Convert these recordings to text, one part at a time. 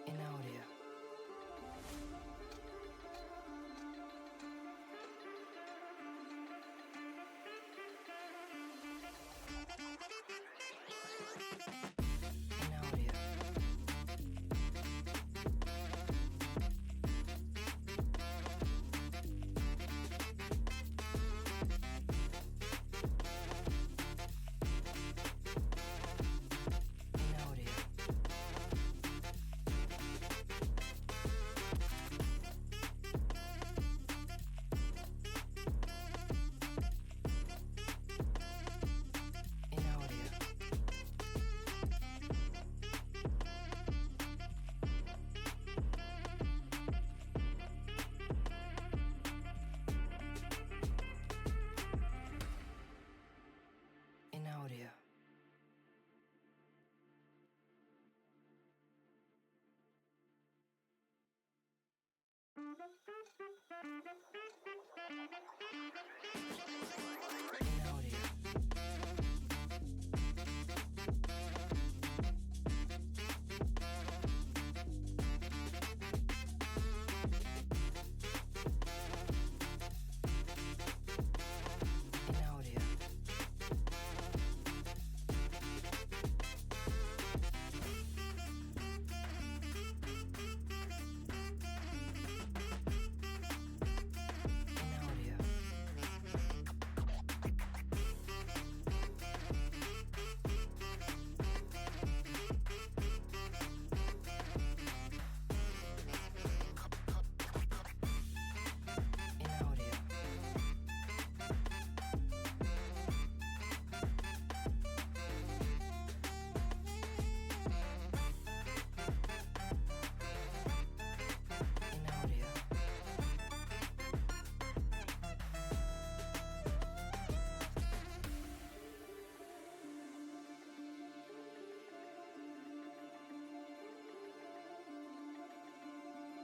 in audio. In audio. In audio. In audio. In audio. In audio. In audio. In audio. In audio.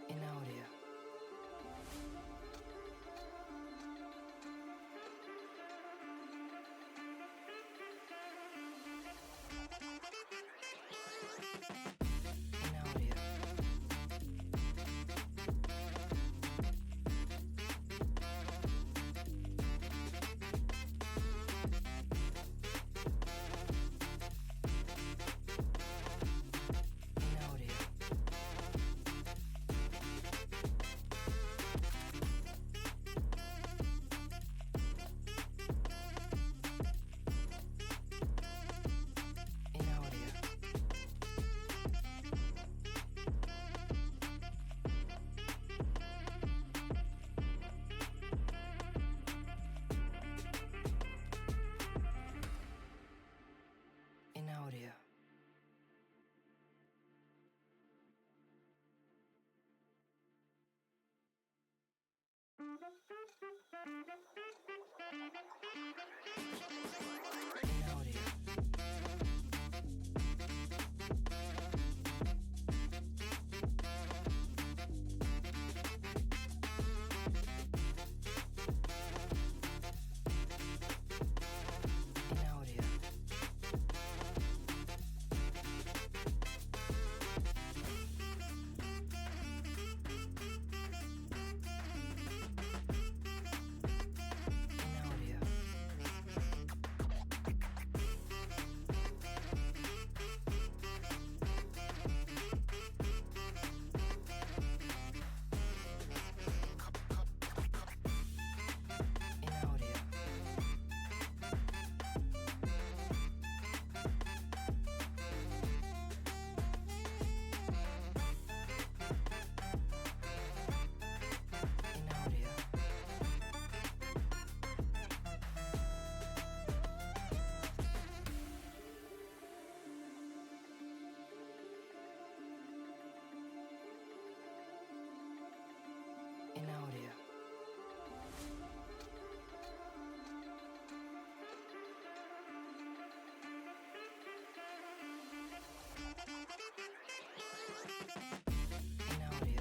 In audio. In audio. In audio. In audio. In audio. In audio. In audio. In audio. In audio. In audio. In audio.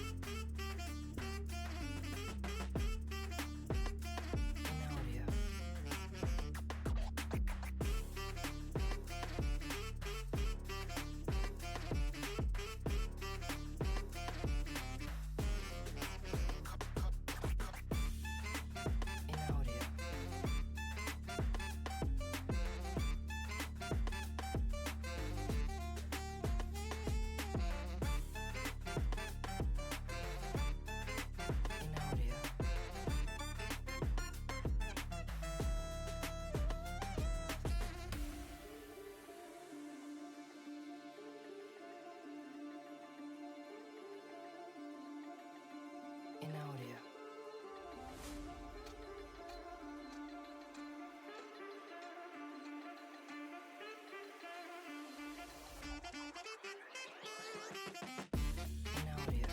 In audio.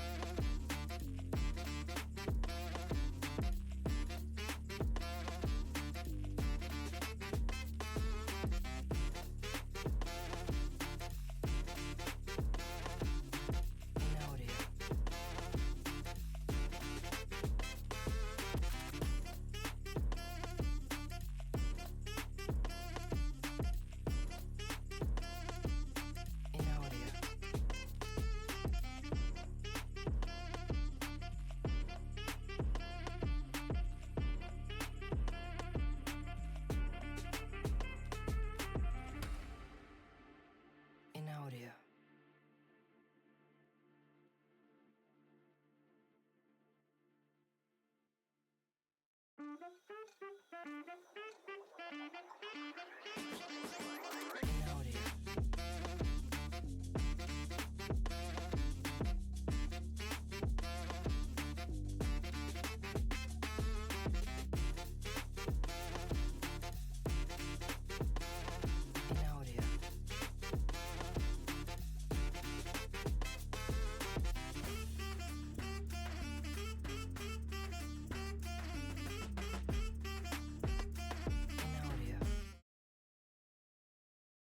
In audio. In audio. In audio. In audio. In audio. In audio.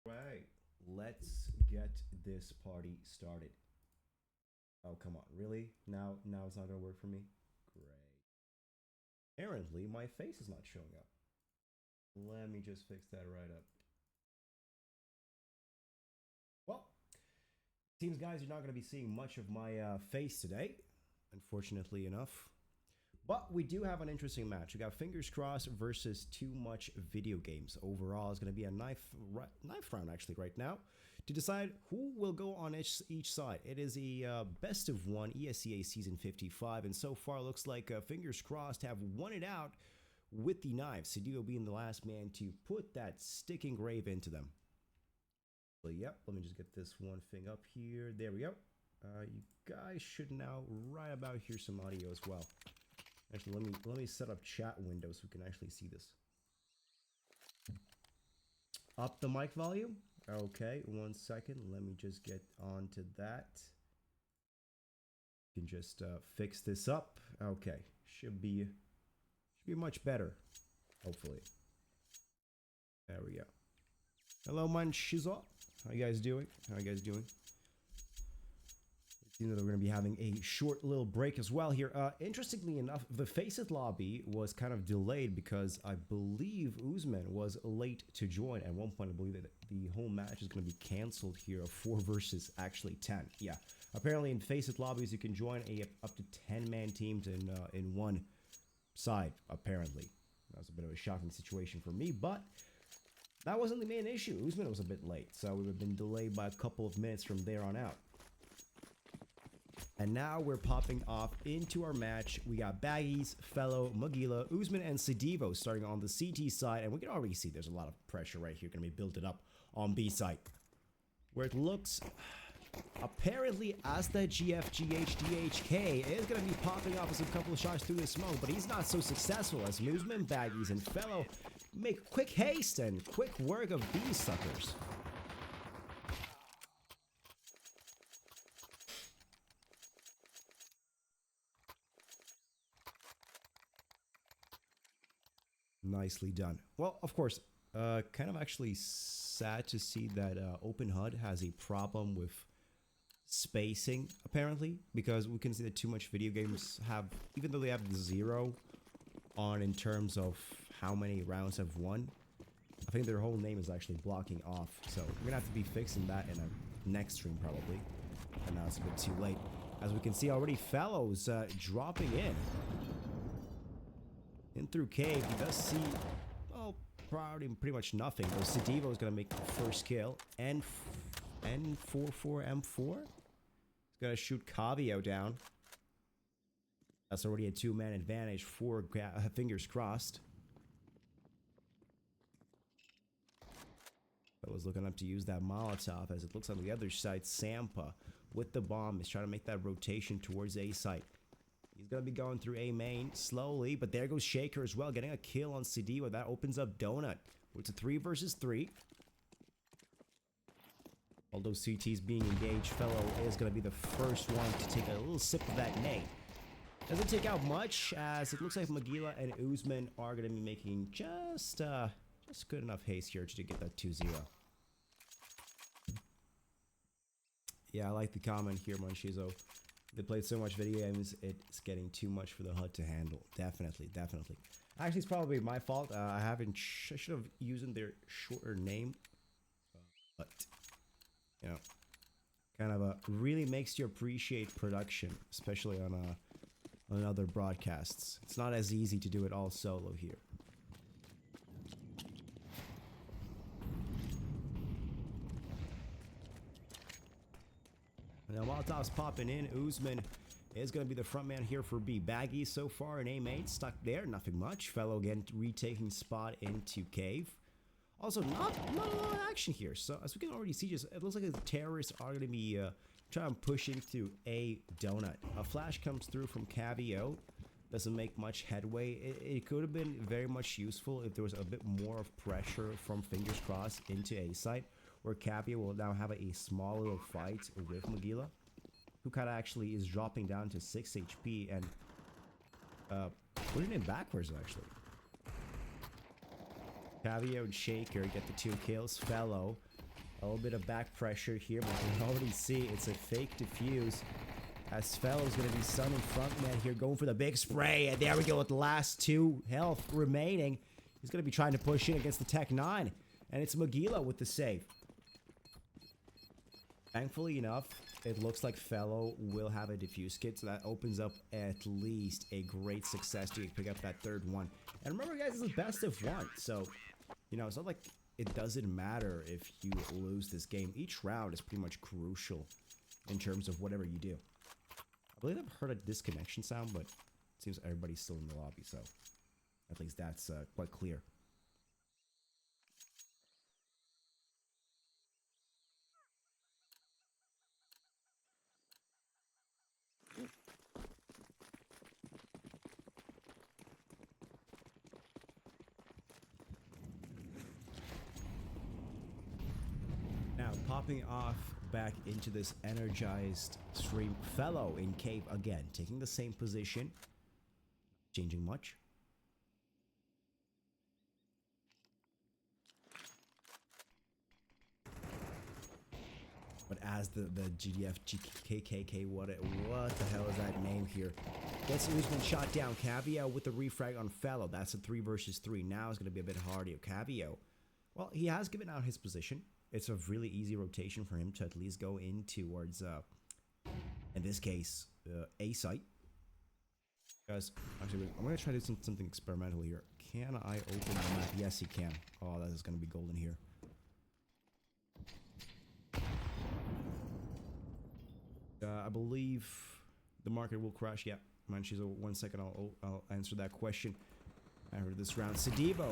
Right, let's get this party started. Oh, come on, really? Now it's not gonna work for me? Great. Apparently, my face is not showing up. Let me just fix that right up. Well, seems guys, you're not gonna be seeing much of my face today, unfortunately enough. But we do have an interesting match. We got Fingers Crossed versus Toomuchvideogames. Overall, it's going to be a knife round actually right now to decide who will go on each side. It is a best of one ESEA season 55, and so far looks like Fingers Crossed have won it out with the knives. Sidio being the last man to put that stick engrave into them. So yep, let me just get this one thing up here. There we go. You guys should now right about hear some audio as well. Actually, let me set up chat window so we can actually see this. Up the mic volume. Okay, 1 second. Let me just get on to that. You can just fix this up. Okay, should be much better. Hopefully. There we go. Hello, man. Shizo. How you guys doing? You know, we're going to be having a short little break as well here. Interestingly enough, the Faceit lobby was kind of delayed because I believe Usman was late to join. At one point, I believe that the whole match is going to be canceled here. 4 versus actually 10. Yeah. Apparently, in Faceit lobbies, you can join up to 10-man teams in one side, apparently. That was a bit of a shocking situation for me, but that wasn't the main issue. Usman was a bit late, so we would have been delayed by a couple of minutes from there on out. And now we're popping off into our match. We got Baggies, Fellow, Magila, Usman, and Sidivo starting on the CT side. And we can already see there's a lot of pressure right here going to be built up on B side. Where it looks apparently as the GFGHDHK is going to be popping off with a couple of shots through the smoke. But he's not so successful as Usman, Baggies, and Fellow make quick haste and quick work of these suckers. Nicely done. Well, of course, kind of actually sad to see that Open HUD has a problem with spacing, apparently, because we can see that Toomuchvideogames have, even though they have 0 on in terms of how many rounds have won, I think their whole name is actually blocking off. So we're going to have to be fixing that in a next stream, probably. And now it's a bit too late. As we can see already, Fellows dropping in through cave. He does see, well, probably pretty much nothing. Though Sidivo is going to make the first kill. And N44M4. He's going to shoot Kavio down. That's already a 2-man advantage for Fingers Crossed. I was looking up to use that Molotov, as it looks on the other side. Sampa with the bomb is trying to make that rotation towards A site. He's going to be going through A main slowly, but there goes Shaker as well, getting a kill on Sidiwa. That opens up Donut. It's a 3 versus 3. Although CT's being engaged, Fellow is going to be the first one to take a little sip of that nade. Doesn't take out much, as it looks like Magila and Usman are going to be making just good enough haste here to get that 2-0. Yeah, I like the comment here, Monchizo. They played so much video games, it's getting too much for the HUD to handle. Definitely, definitely. Actually, it's probably my fault. I should have used their shorter name. But, you know, kind of really makes you appreciate production, especially on other broadcasts. It's not as easy to do it all solo here. Now Molotov's popping in. Usman is going to be the front man here for B. Baggy so far in A-main, stuck there, nothing much. Fellow again retaking spot into Cave. Also, not a lot of action here. So as we can already see, just it looks like the terrorists are going to be trying to push into A donut. A flash comes through from Cavio. Doesn't make much headway. It could have been very much useful if there was a bit more of pressure from Fingers Crossed into A site, where Cavio will now have a small little fight with Magila, who kind of actually is dropping down to 6 HP and putting it backwards actually. Cavio and Shaker get the 2 kills. Fellow, a little bit of back pressure here, but you can already see it's a fake defuse. As Fellow's going to be sunning frontman here, going for the big spray. And there we go with the last 2 health remaining. He's going to be trying to push in against the Tech 9. And it's Magila with the save. Thankfully enough, it looks like Fellow will have a defuse kit. So that opens up at least a great success to pick up that 3rd one. And remember, guys, this is best of 1. So, you know, it's not like it doesn't matter if you lose this game. Each round is pretty much crucial in terms of whatever you do. I believe I've heard a disconnection sound, but it seems everybody's still in the lobby, so at least that's quite clear. Now, popping off back into this energized stream. Fellow in Cave again, taking the same position. Changing much. But as the GDF GKK, what the hell is that name here? Gets Usman shot down. Cavio with the refrag on Fellow. That's a 3 versus 3. Now it's going to be a bit harder. Cavio, well, he has given out his position. It's a really easy rotation for him to at least go in towards, in this case, A site. Guys, actually, I'm going to try to do something experimental here. Can I open the map? Yes, he can. Oh, that is going to be golden here. I believe the market will crash. Yeah, Manchizo, 1 second. I'll answer that question after this round. Sedivo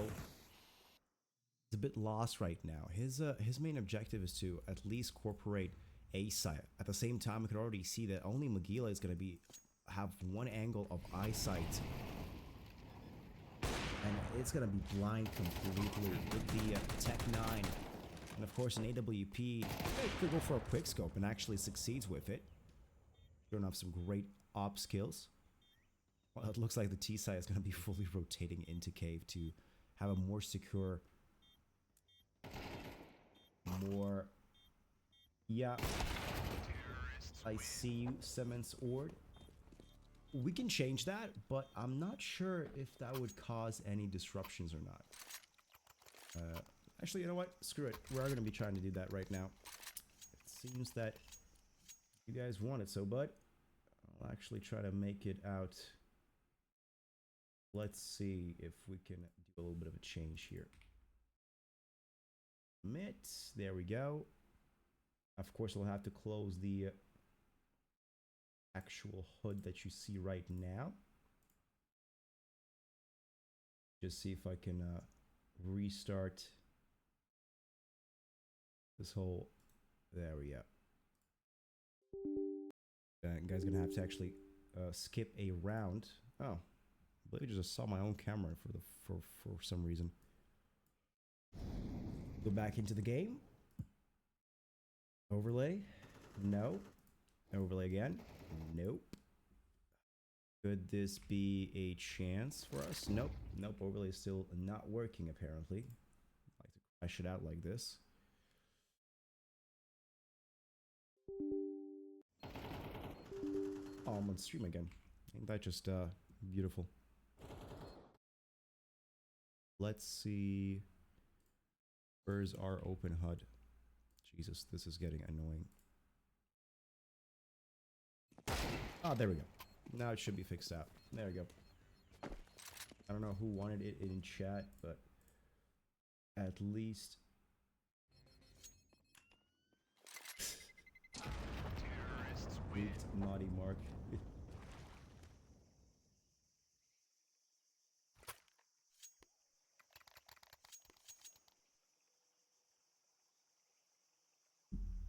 is a bit lost right now. His main objective is to at least incorporate A site. At the same time, we can already see that only Magila is going to have 1 angle of eyesight, and it's going to be blind completely with the Tech 9. And of course, an AWP could go for a quick scope and actually succeeds with it. Showing off some great op skills. Well, it looks like the T site is going to be fully rotating into Cave to have a more secure, more. Yeah, I see you, Cements Ord. We can change that, but I'm not sure if that would cause any disruptions or not. Actually, you know what? Screw it. We're going to be trying to do that right now. It seems that you guys want it so, bud. I'll actually try to make it out. Let's see if we can do a little bit of a change here. Commit. There we go. Of course, we'll have to close the actual HUD that you see right now. Just see if I can restart this whole. There we go. Guys, gonna have to actually skip a round. Oh, I believe I just saw my own camera for some reason. Go back into the game. Overlay? No. Overlay again? Nope. Could this be a chance for us? Nope. Nope. Overlay is still not working, apparently. I like to crash it out like this. Oh, I'm on stream again. Ain't that just beautiful? Let's see. Where's our open HUD? Jesus, this is getting annoying. Oh, there we go. Now it should be fixed out. There we go. I don't know who wanted it in chat, but at least... Naughty Mark.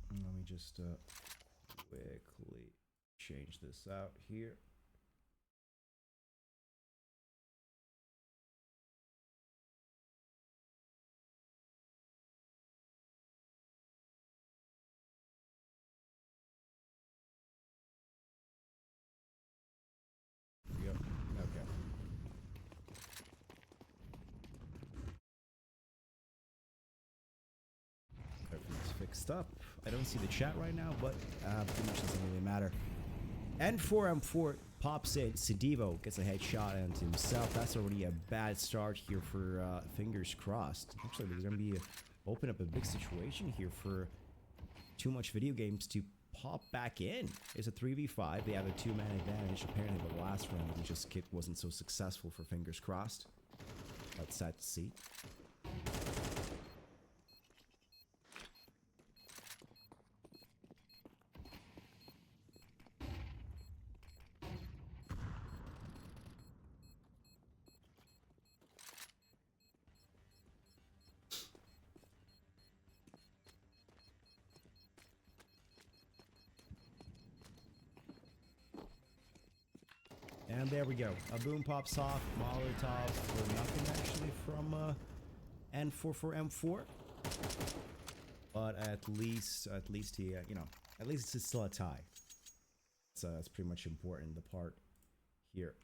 Let me just quickly change this out here. There we go. Okay. Everything's fixed up. I don't see the chat right now, but pretty much doesn't really matter. N4M4 pops in. Sedivo gets a headshot onto himself. That's already a bad start here for fingers crossed. Actually, there's going to be open up a big situation here for Too Much Video Games to pop back in. It's a 3v5. They have a 2-man advantage. Apparently, the last round, we just kit wasn't so successful for fingers crossed. That's sad to see. And there we go. A boom pops off. Molotov for nothing actually from N4 for M4. But at least he, you know, at least it's still a tie. So that's pretty much important, the part here.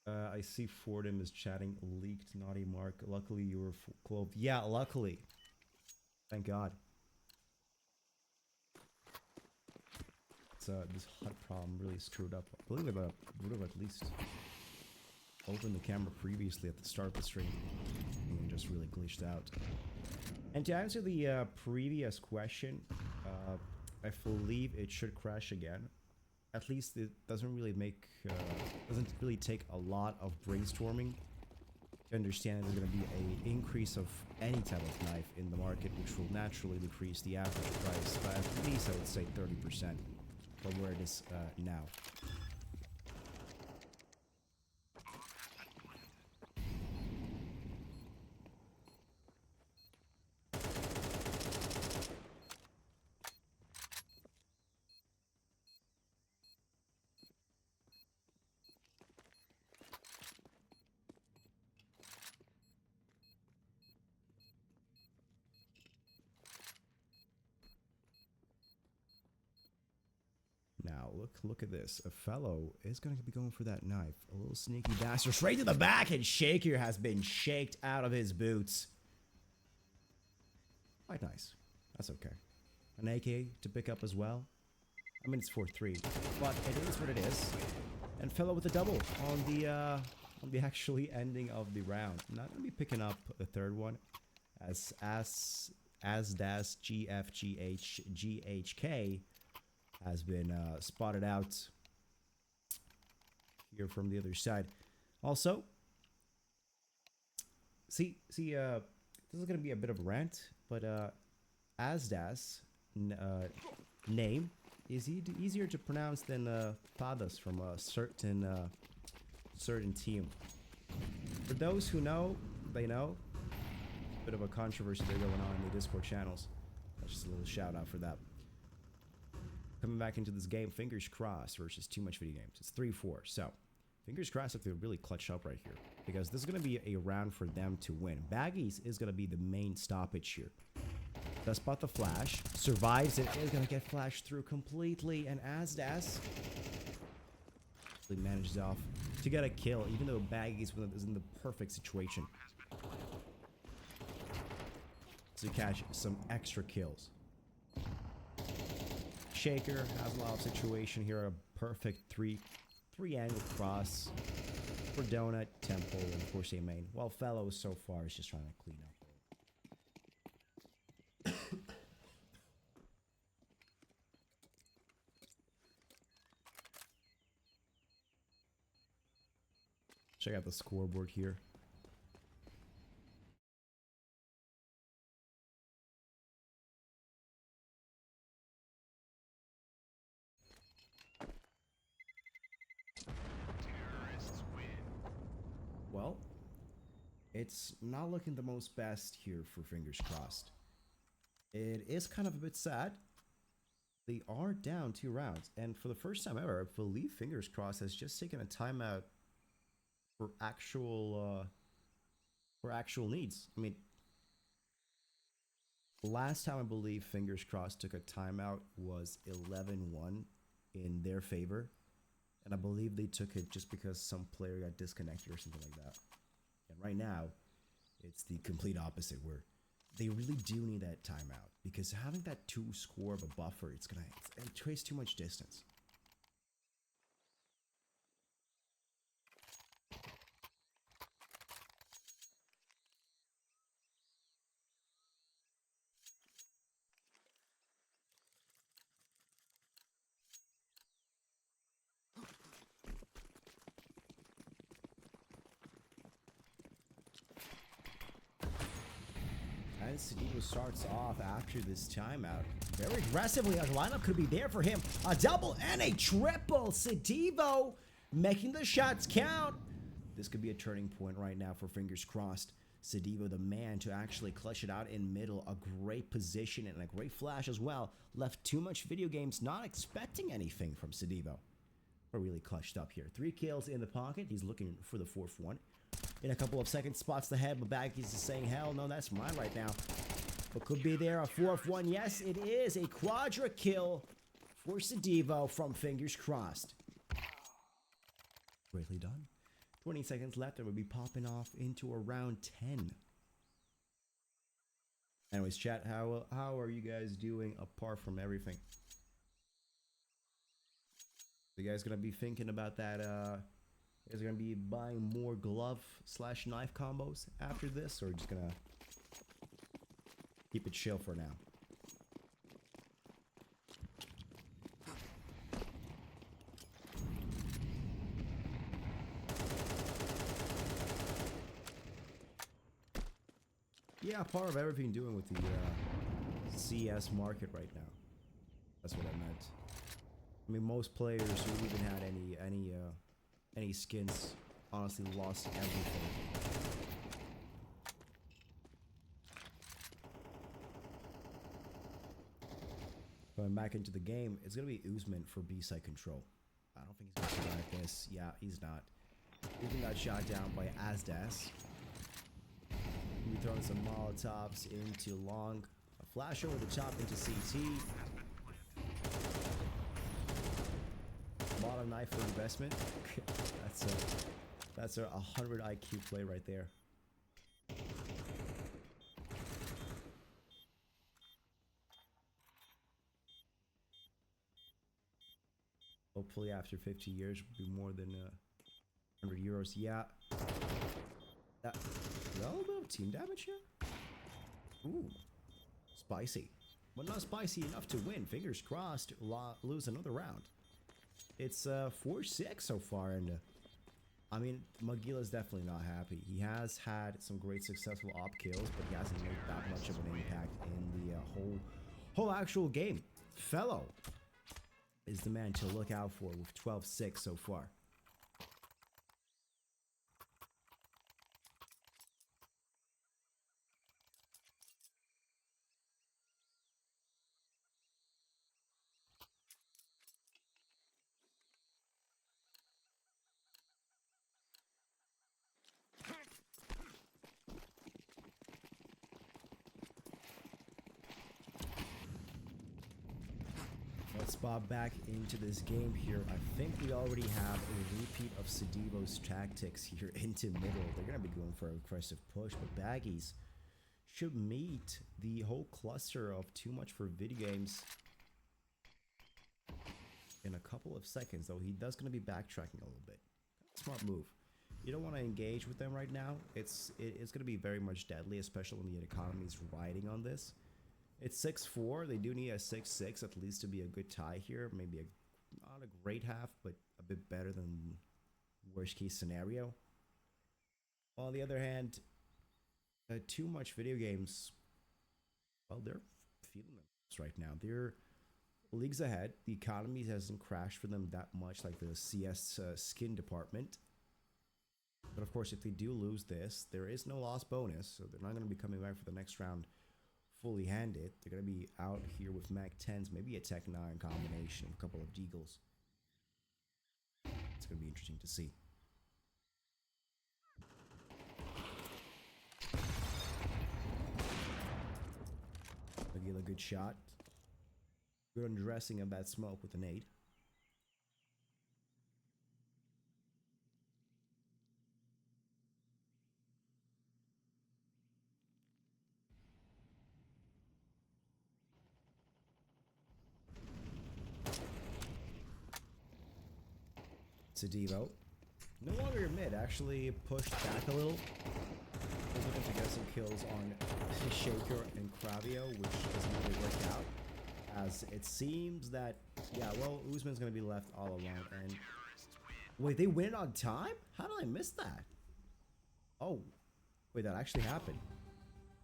I see Fordham is chatting leaked Naughty Mark. Luckily you were clove. Yeah, luckily. Thank God. This HUD problem really screwed up. I believe I would have at least opened the camera previously at the start of the stream and just really glitched out. And to answer the previous question, I believe it should crash again. At least it doesn't really take a lot of brainstorming to understand there's going to be an increase of any type of knife in the market, which will naturally decrease the average price by at least, I would say, 30%. From where it is now. Now, look at this. A fellow is going to be going for that knife. A little sneaky bastard. Straight to the back, and Shaker has been shaked out of his boots. Quite nice. That's okay. An AK to pick up as well. I mean, it's 4-3, but it is what it is. And fellow with a double on the actually ending of the round. I'm not going to be picking up the third one. As das GFGHGHK has been spotted out here from the other side. Also, see, this is gonna be a bit of a rant, but Asdas name is easier to pronounce than Thadas from a certain team. For those who know, they know. Bit of a controversy there going on in the Discord channels. That's just a little shout out for that. Coming back into this game, fingers crossed versus Too Much Video Games. It's 3-4. So, Fingers crossed if they really clutch up right here. Because this is going to be a round for them to win. Baggies is going to be the main stoppage here. Does spot the flash. Survives it. Is going to get flashed through completely. And Asdas manages off to get a kill. Even though Baggies is in the perfect situation to catch some extra kills. Shaker has a lot of situation here. A perfect three angle cross for Donut, Temple, and of course a main. While Fellows so far is just trying to clean up. Check out the scoreboard here. Well, it's not looking the most best here for Fingers Crossed. It is kind of a bit sad. They are down 2 rounds, and for the first time ever, I believe Fingers Crossed has just taken a timeout for actual needs. I mean, last time I believe Fingers Crossed took a timeout was 11-1 in their favor. And I believe they took it just because some player got disconnected or something like that. And right now, it's the complete opposite where they really do need that timeout. Because having that 2 score of a buffer, it creates too much distance. And Sadivo starts off after this timeout very aggressively. A lineup could be there for him. A double and a triple. Sadivo making the shots count. This could be a turning point right now for Fingers Crossed. Sadivo, the man to actually clutch it out in middle. A great position and a great flash as well. Left Toomuchvideogames not expecting anything from Sadivo. But really clutched up here. 3 kills in the pocket. He's looking for the 4th one. In a couple of seconds, spots the head, but Baggies is saying, hell no, that's mine right now. But could be there, a 4th one. Yes, it is a quadra kill for Sadivo from Fingers Crossed. Greatly done. 20 seconds left, and we'll be popping off into a round 10. Anyways, chat, how are you guys doing apart from everything? You guys gonna be thinking about that, you guys gonna be buying more glove/knife combos after this, or just gonna keep it chill for now? Yeah, part of everything doing with the CS market right now. That's what I meant. I mean, most players who even had any skins honestly lost everything. Going back into the game, it's gonna be Usman for B-side control. I don't think he's gonna survive this. Yeah, he's not. Usman got shot down by Asdas. He'll be throwing some Molotovs into long. A flash over the top into CT. Bottom knife for investment. that's a 100 IQ play right there. Hopefully after 50 years will be more than 100 euros. Yeah. A little bit of team damage here. Ooh. Spicy. But not spicy enough to win. Fingers crossed, lose another round. It's 4-6 so far, and I mean, Magila's definitely not happy. He has had some great successful op kills, but he hasn't made that much of an impact in the whole actual game. Fellow is the man to look out for with 12-6 so far. spot back into this game here. I think we already have a repeat of Sadivo's tactics here into middle. They're going to be going for an aggressive push, but Baggies should meet the whole cluster of Too Much for Video Games in a couple of seconds, though he does going to be backtracking a little bit. Smart move. You don't want to engage with them right now. It's going to be very much deadly, especially when the economy is riding on this. It's 6-4. They do need a 6-6 at least to be a good tie here. Maybe not a great half, but a bit better than worst case scenario. On the other hand, Too Much Video Games, well, they're feeling themselves right now. They're leagues ahead. The economy hasn't crashed for them that much like the CS skin department. But of course, if they do lose this, there is no loss bonus, so they're not going to be coming back for the next round fully handed. They're going to be out here with Mac 10s, maybe a Tech 9 combination, a couple of Deagles. It's going to be interesting to see. Magila, good shot. Good undressing of that smoke with an 8. Sadivo, no longer mid, actually pushed back a little. He's looking to get some kills on Shaker and Cravio, which doesn't really work out. As it seems that, yeah, well, Usman's going to be left all alone. And wait, they win it on time? How did I miss that? Oh, wait, that actually happened.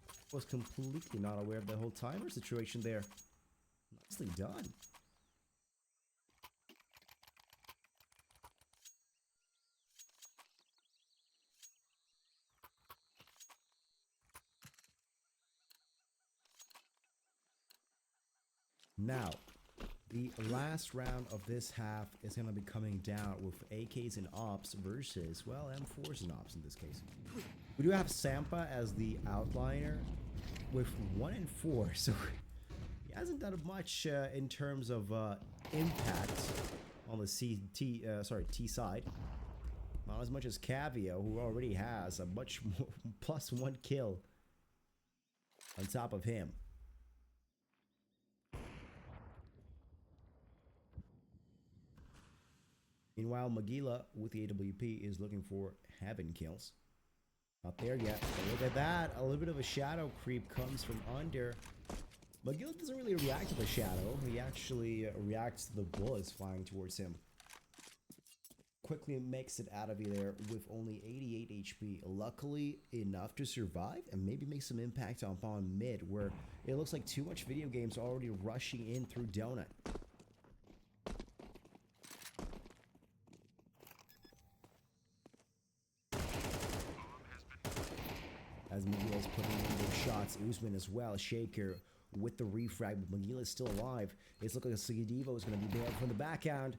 I was completely not aware of the whole timer situation there. Nicely done. Now, the last round of this half is going to be coming down with AKs and Ops versus, well, M4s and Ops in this case. We do have Sampa as the outliner with 1 and 4, so he hasn't done much in terms of impact on the T side. Not as much as Cavio, who already has a much more +1 kill on top of him. Meanwhile, Magila with the AWP is looking for heaven kills. Not there yet. But look at that. A little bit of a shadow creep comes from under. Magila doesn't really react to the shadow. He actually reacts to the bullets flying towards him. Quickly makes it out of there with only 88 HP. Luckily enough to survive and maybe make some impact on mid, where it looks like Too Much Video Games already rushing in through Donut. As Magila is putting in those shots, Usman as well. Shaker with the refrag, but Magila is still alive. It's looking like Sadivo is going to be banned from the backhand.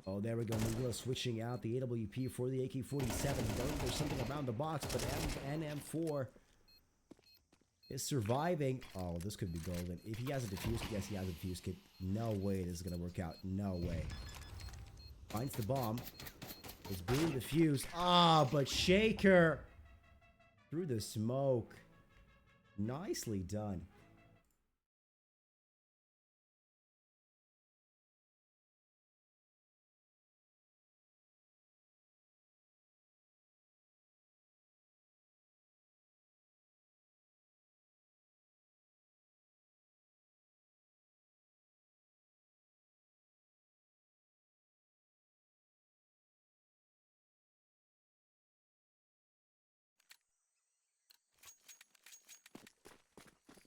Oh, there we go. Magila switching out the AWP for the AK-47. There's something around the box, but M4 is surviving. Oh, this could be golden. If he has a defuse, yes, he has a defuse kit. No way this is going to work out. No way. Finds the bomb. It's being defused. Ah, but Shaker through the smoke. Nicely done.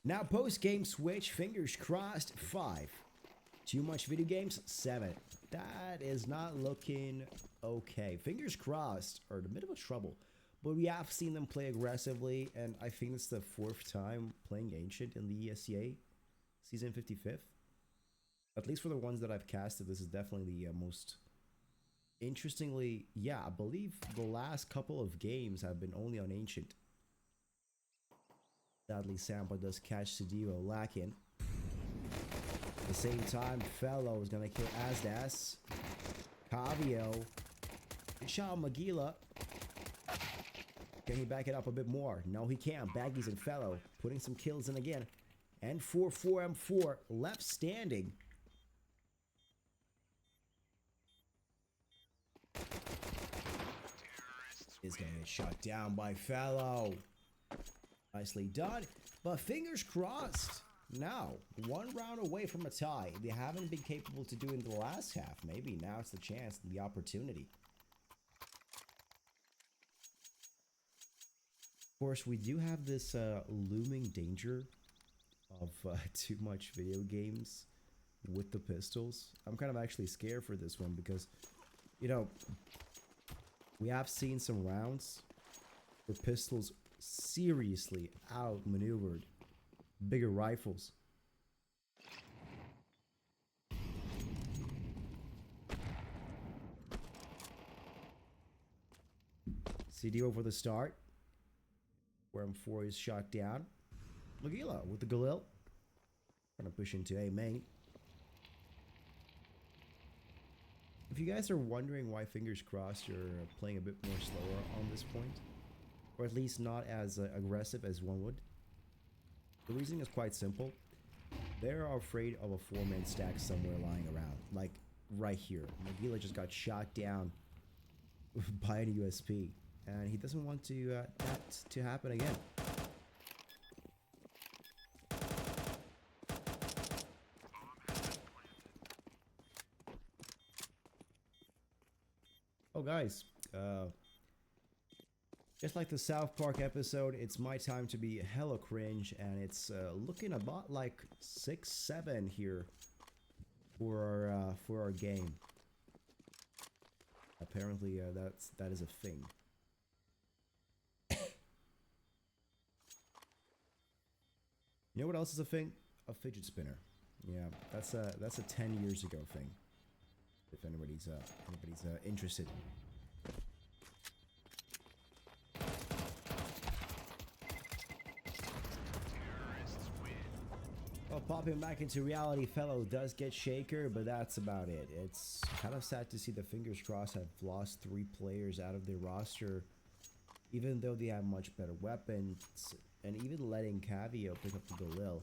Now post-game switch, fingers crossed, 5. Too Much Video Games, 7. That is not looking okay. Fingers crossed are in a bit of a trouble. But we have seen them play aggressively, and I think it's the 4th time playing Ancient in the ESCA Season 55th. At least for the ones that I've casted, this is definitely the most... Interestingly, yeah, I believe the last couple of games have been only on Ancient. Sadly, Sampa does catch Sadivo lacking. the same time, Fellow is gonna kill Asdas. Cavio. Good shot on Magila. Can he back it up a bit more? No, he can't. Baggies and Fellow putting some kills in again. And 4-4-M4 left standing. Is gonna get shot down by Fellow. Nicely done, but fingers crossed. Now, one round away from a tie. They haven't been capable to do in the last half. Maybe now it's the chance, the opportunity. Of course, we do have this looming danger of too much video games with the pistols. I'm kind of actually scared for this one because, you know, we have seen some rounds where pistols seriously outmaneuvered bigger rifles. CDO for the start. Where M4 is shot down. Magila with the Galil. Trying to push into A main. If you guys are wondering why fingers crossed you're playing a bit more slower on this point, or at least not as aggressive as one would, the reason is quite simple. They're afraid of a 4-man stack somewhere lying around, like right here. Magila just got shot down by an USP, and he doesn't want to that to happen again. Oh guys, just like the South Park episode, it's my time to be hella cringe, and it's looking about like 6-7 here for our game. Apparently, that is a thing. You know what else is a thing? A fidget spinner. Yeah, that's a 10 years ago thing. If anybody's interested. Well, popping back into reality, Fellow does get Shaker, but that's about it. It's kind of sad to see the fingers crossed have lost 3 players out of their roster, even though they have much better weapons, and even letting Cavio pick up the Galil.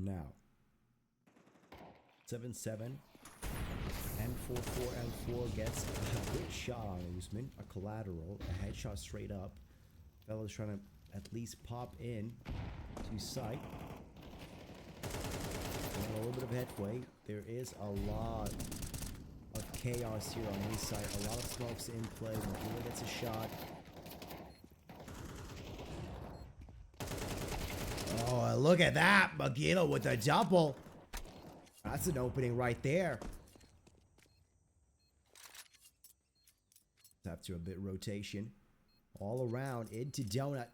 Now, 7-7 and 4-4 gets a good shot on Usman, a collateral, a headshot straight up. Fellow's trying to at least pop in to sight. And a little bit of headway. There is a lot of chaos here on his side. A lot of smokes in play. Magila gets a shot. Oh, look at that. Magila with a double. That's an opening right there. After a bit rotation. All around into Donut.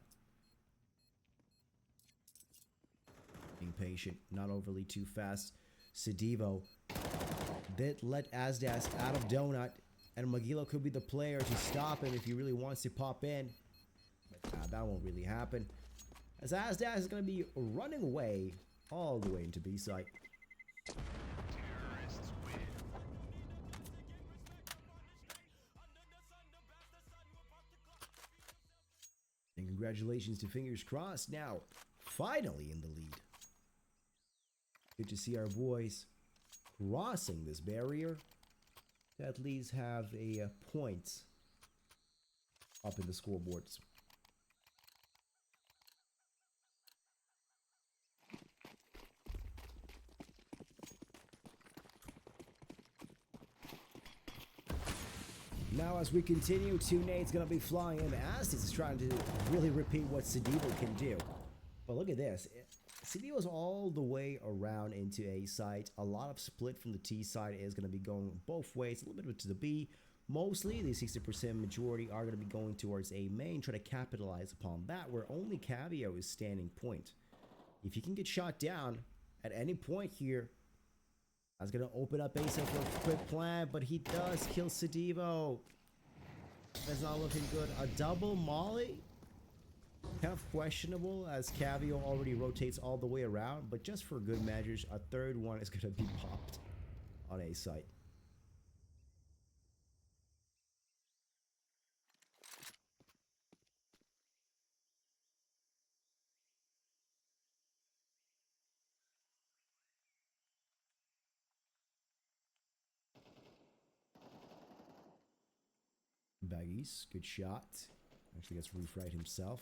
Being patient. Not overly too fast. Sedivo. That let Asdas out of Donut. And Magila could be the player to stop him if he really wants to pop in. But that won't really happen. As Asdas is going to be running away all the way into B site. And congratulations to Fingers Crossed now, finally in the lead. Good to see our boys crossing this barrier to at least have a point up in the scoreboards. Now as we continue, 2 nades gonna be flying in. Astis is trying to really repeat what Sedivo can do. But look at this. CD was all the way around into A side. A lot of split from the T side is going to be going both ways. A little bit to the B. Mostly, the 60% majority are going to be going towards A main, try to capitalize upon that, where only Cavio is standing point. If he can get shot down at any point here, that's going to open up A side for a quick plan, but he does kill Sedivo. That's not looking good. A double molly? Kind of questionable, as Cavio already rotates all the way around, but just for good measures, a third one is going to be popped on A site. Baggies, good shot. Actually gets refried himself.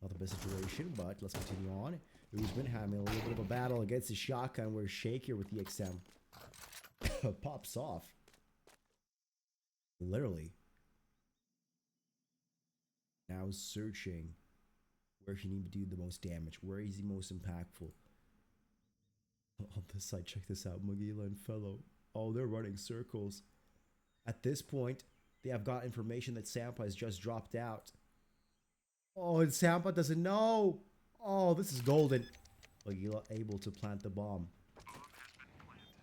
Not the best situation, but let's continue on. Usman having a little bit of a battle against the shotgun, where Shaker with the XM pops off. Literally. Now searching where he need to do the most damage. Where is he most impactful? On this side, check this out. Magila and Fellow. Oh, they're running circles. At this point, they have got information that Sampa has just dropped out. Oh, and Sampa doesn't know. Oh, this is golden. Magila able to plant the bomb.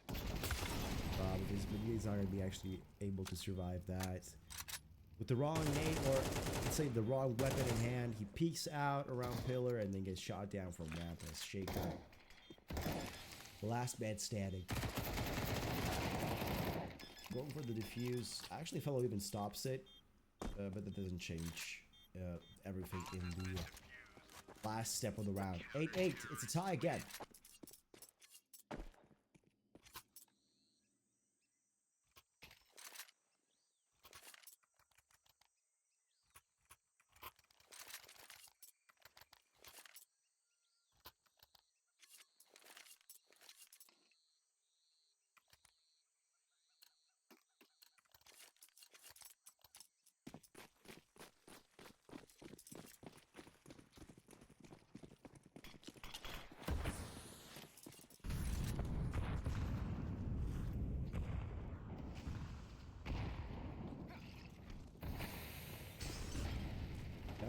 Because Magila's not going to be actually able to survive that. With the wrong name, or let's say the wrong weapon in hand, he peeks out around pillar and then gets shot down from ramp as Shaker. Last man standing. Going for the defuse. Actually, Fellow even stops it, but that doesn't change everything in the last step of the round. 8-8. It's a tie again.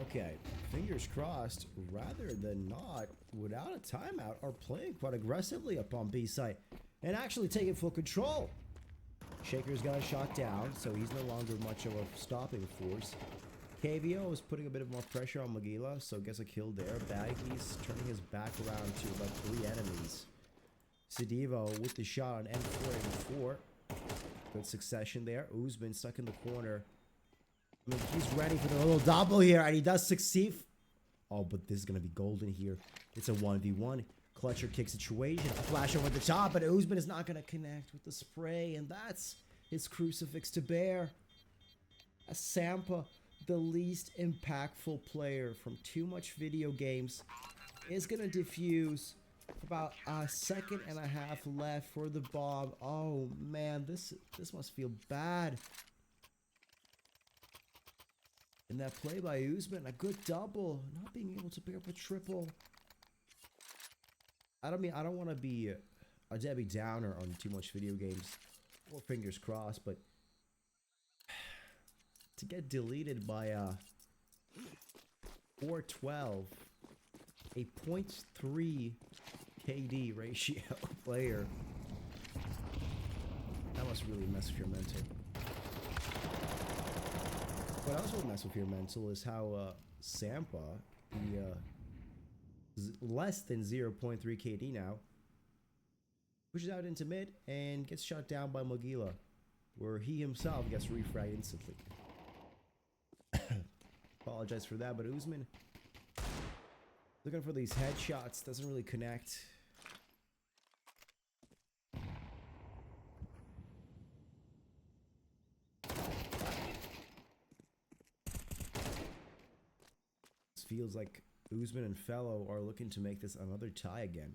Okay, fingers crossed, rather than not, without a timeout, are playing quite aggressively up on B site and actually taking full control. Shaker's got a shot down, so he's no longer much of a stopping force. KVO is putting a bit of more pressure on Magila, so gets a kill there. Baggy's turning his back around to about 3 enemies. Sedivo with the shot on N4 and 4. Good succession there. Usman stuck in the corner. I mean, he's ready for the little double here, and he does succeed. Oh, but this is going to be golden here. It's a 1v1. Clutcher kick situation. A flash over the top, but Usman is not going to connect with the spray, and that's his crucifix to bear. As Sampa, the least impactful player from Toomuchvideogames, is going to defuse. About a second and a half left for the bomb. Oh, man, this must feel bad. And that play by Usman, a good double, not being able to pick up a triple. I don't want to be a Debbie Downer on Toomuchvideogames, or fingers crossed, but to get deleted by a 412, a 0.3 KD ratio player, that must really mess with your mental. What else will mess with your mental is how Sampa, is less than 0.3 KD now, pushes out into mid and gets shot down by Magila, where he himself gets refragged instantly. Apologize for that, but Usman looking for these headshots, doesn't really connect. Feels like Usman and Fellow are looking to make this another tie again.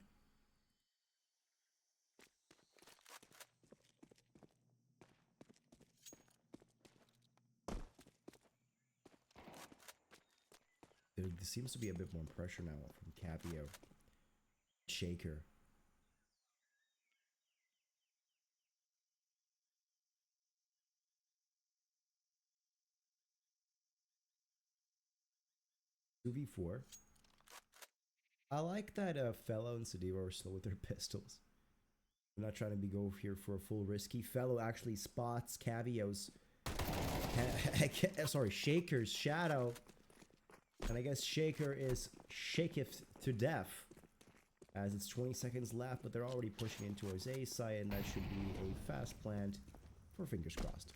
There seems to be a bit more pressure now from Capio. Shaker. Two v 4. I like that Fellow and Sadiva are slow with their pistols. I'm not trying to go here for a full risky. Fellow actually spots Cavio's, sorry, Shaker's shadow. And I guess Shaker is shaketh to death. As it's 20 seconds left, but they're already pushing in towards A site, and that should be a fast plant for fingers crossed.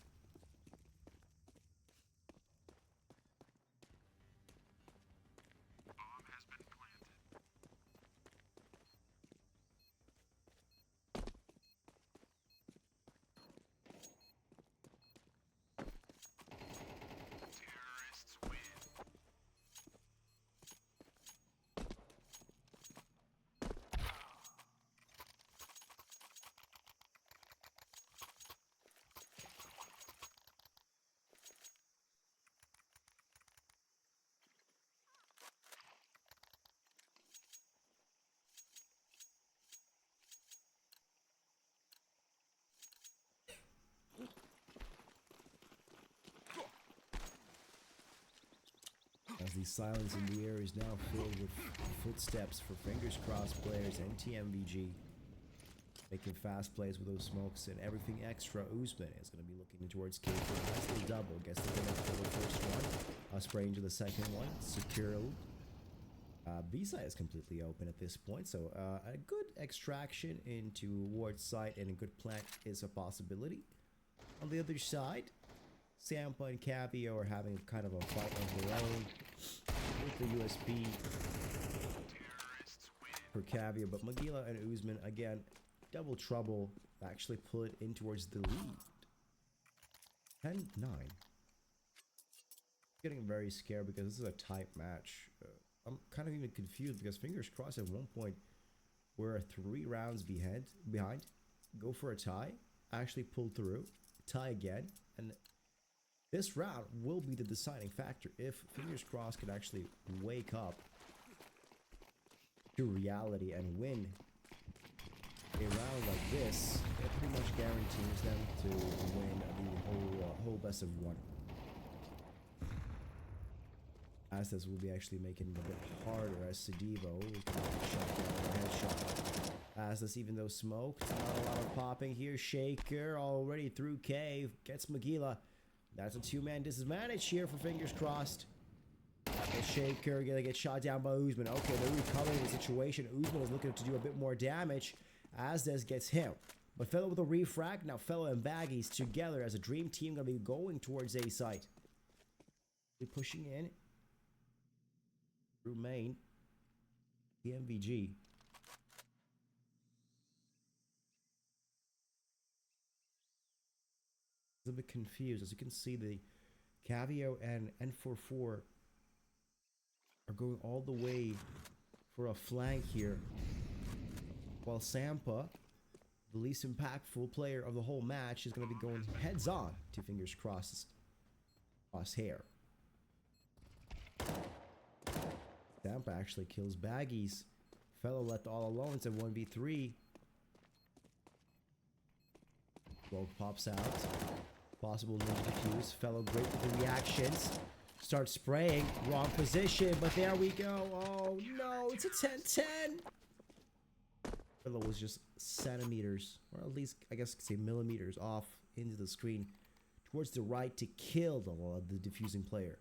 As the silence in the air is now filled with footsteps for fingers crossed players and TMVG. Making fast plays with those smokes and everything extra. Usman is going to be looking towards K4. That's the double. Gets the finish for the first one. Spray into the second one. Securely. B-side is completely open at this point. So a good extraction into ward site and a good plant is a possibility. On the other side, Sampa and Cavio are having kind of a fight of their own with the USP for Cavio, but Magila and Usman again, double trouble, actually pull it in towards the lead. 10-9. Getting very scared because this is a tight match. I'm kind of even confused because fingers crossed at one point we're 3 rounds behind, go for a tie, actually pull through, tie again, and this round will be the deciding factor. If fingers crossed could actually wake up to reality and win a round like this, it pretty much guarantees them to win the whole best of 1. As this will be actually making it a bit harder as Sadivo is going to shut down a headshot. As this, even though smoked, not a lot of popping here. Shaker already through cave, gets Magila. That's a 2-man disadvantage here for fingers crossed. The Shaker gonna get shot down by Usman. Okay, they're recovering the situation. Usman is looking to do a bit more damage as this gets him. But Fellow with a refrag. Now Fellow and Baggies together as a dream team gonna be going towards A site. They're pushing in through main. TMVG. A bit confused. As you can see, the Cavio and N44 are going all the way for a flank here, while Sampa, the least impactful player of the whole match, is going to be going heads on to fingers crossed crosshair. Sampa actually kills Baggies. Fellow left all alone. It's a 1v3. Rogue pops out. Possible ninja defuse. Fellow great with the reactions. Starts spraying. Wrong position, but there we go. Oh no, it's a 10-10. Fellow was just centimeters, or at least I guess I could say millimeters off into the screen towards the right to kill the diffusing player.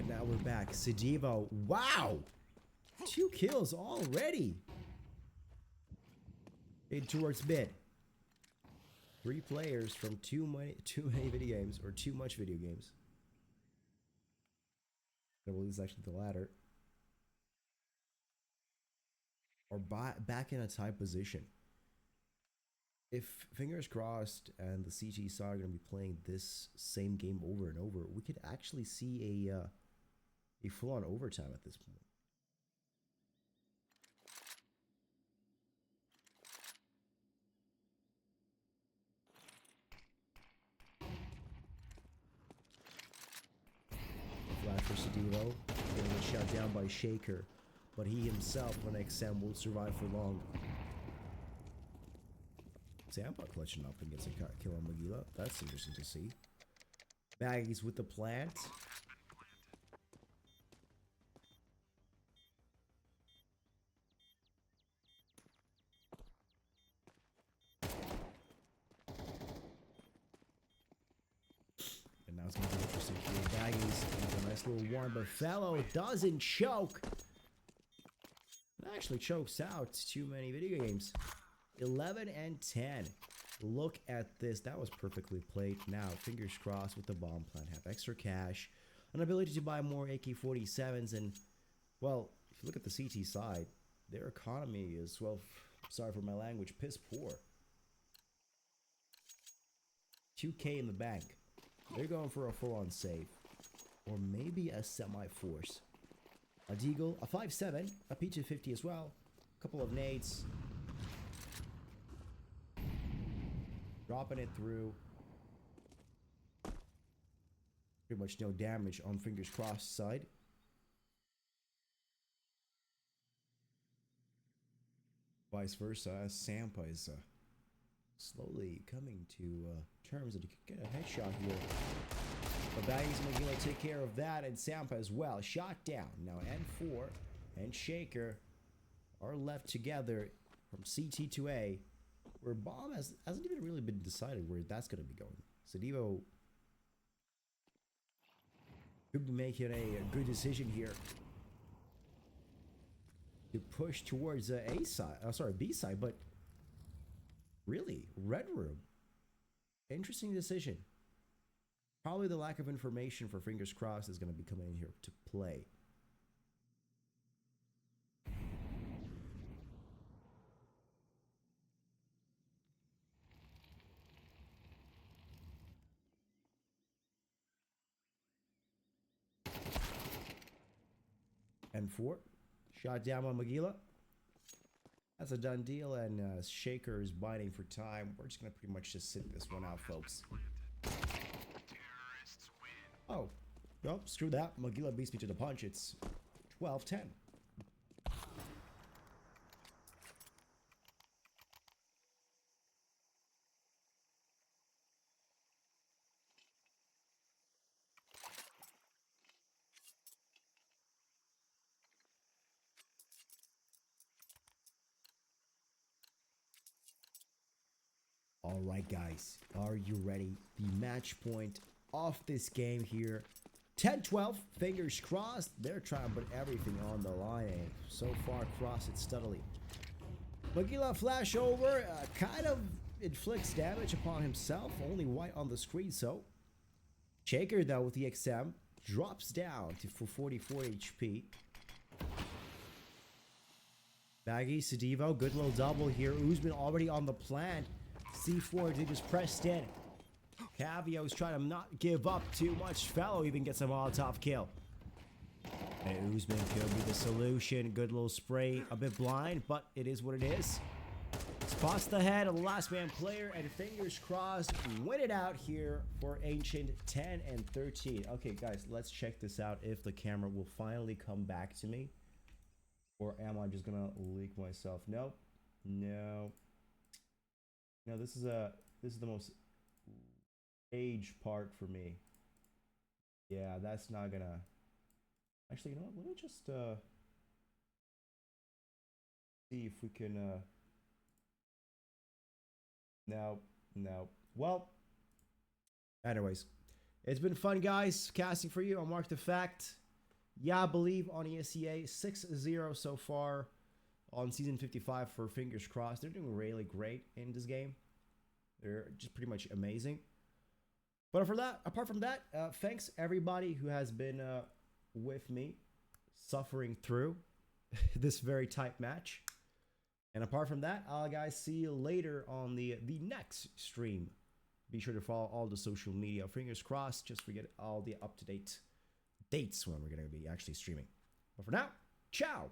Now we're back. Sadivo. Wow! 2 kills already. In towards mid. 3 players from too many video games, or too much video games. I believe it's actually the latter. Or back in a tie position. if fingers crossed and the CG side are going to be playing this same game over and over, we could actually see a full-on overtime at this point. Flash for Sadivo, getting shot down by Shaker, but he himself, when XM, won't survive for long. Zampa clutching up and gets a kill on Magila. That's interesting to see. Baggies with the plant. And now it's going to be interesting here. Baggies with a nice little one, but Fellow doesn't choke. It actually chokes out too many video games. 11 and 10. Look at this. That was perfectly played. Now, fingers crossed with the bomb plant. Have extra cash, an ability to buy more AK-47s, and, well, if you look at the CT side, their economy is, well, sorry for my language, piss poor. 2K in the bank. They're going for a full-on save. Or maybe a semi-force. A Deagle, a 5.7, a P250 as well. A couple of nades. Dropping it through. Pretty much no damage on fingers crossed side. Vice versa, Sampa is slowly coming to terms that he could get a headshot here. But Baggies making to take care of that, and Sampa as well. Shot down. Now N4 and Shaker are left together from CT to A, where bomb hasn't even really been decided where that's going to be going. Sadivo could be making a good decision here to push towards A side. Sorry, B side, but really, Red Room. Interesting decision. Probably the lack of information for fingers crossed is going to be coming in here to play. N4. Shot down by Magila. That's a done deal, and Shaker is biting for time. We're just going to pretty much just sit this one out, folks. Oh, well, screw that. Magila beats me to the punch. It's 12-10. All right, guys, are you ready? The match point of this game here. 10-12, fingers crossed. They're trying to put everything on the line, and so far cross it steadily. Magila flash over, kind of inflicts damage upon himself. Only white on the screen, so. Shaker, though, with the XM, drops down for 44 HP. Baggy, Sadivo, good little double here. Usman already on the plant. C4, they just pressed in. Cavio's trying to not give up too much. Fellow even gets a Molotov kill. And Usman could be the solution. Good little spray. A bit blind, but it is what it is. Spots the head of the last man player, and fingers crossed, win it out here for Ancient 10 and 13. Okay, guys, let's check this out if the camera will finally come back to me. Or am I just gonna leak myself? Nope. No. No, this is the most age part for me. Yeah, that's not gonna. Actually, you know what? Let me just see if we can. No. Well, anyways, it's been fun, guys. Casting for you. I'm Mark the Fact. Yeah, I believe on ESEA 6-0 so far on season 55 for fingers crossed. They're doing really great in this game. They're just pretty much amazing. But for that, apart from that, thanks everybody who has been with me suffering through this very tight match. And apart from that, I'll guys see you later on the next stream. Be sure to follow all the social media. Fingers crossed, just forget all the up-to-date dates when we're going to be actually streaming. But for now, ciao!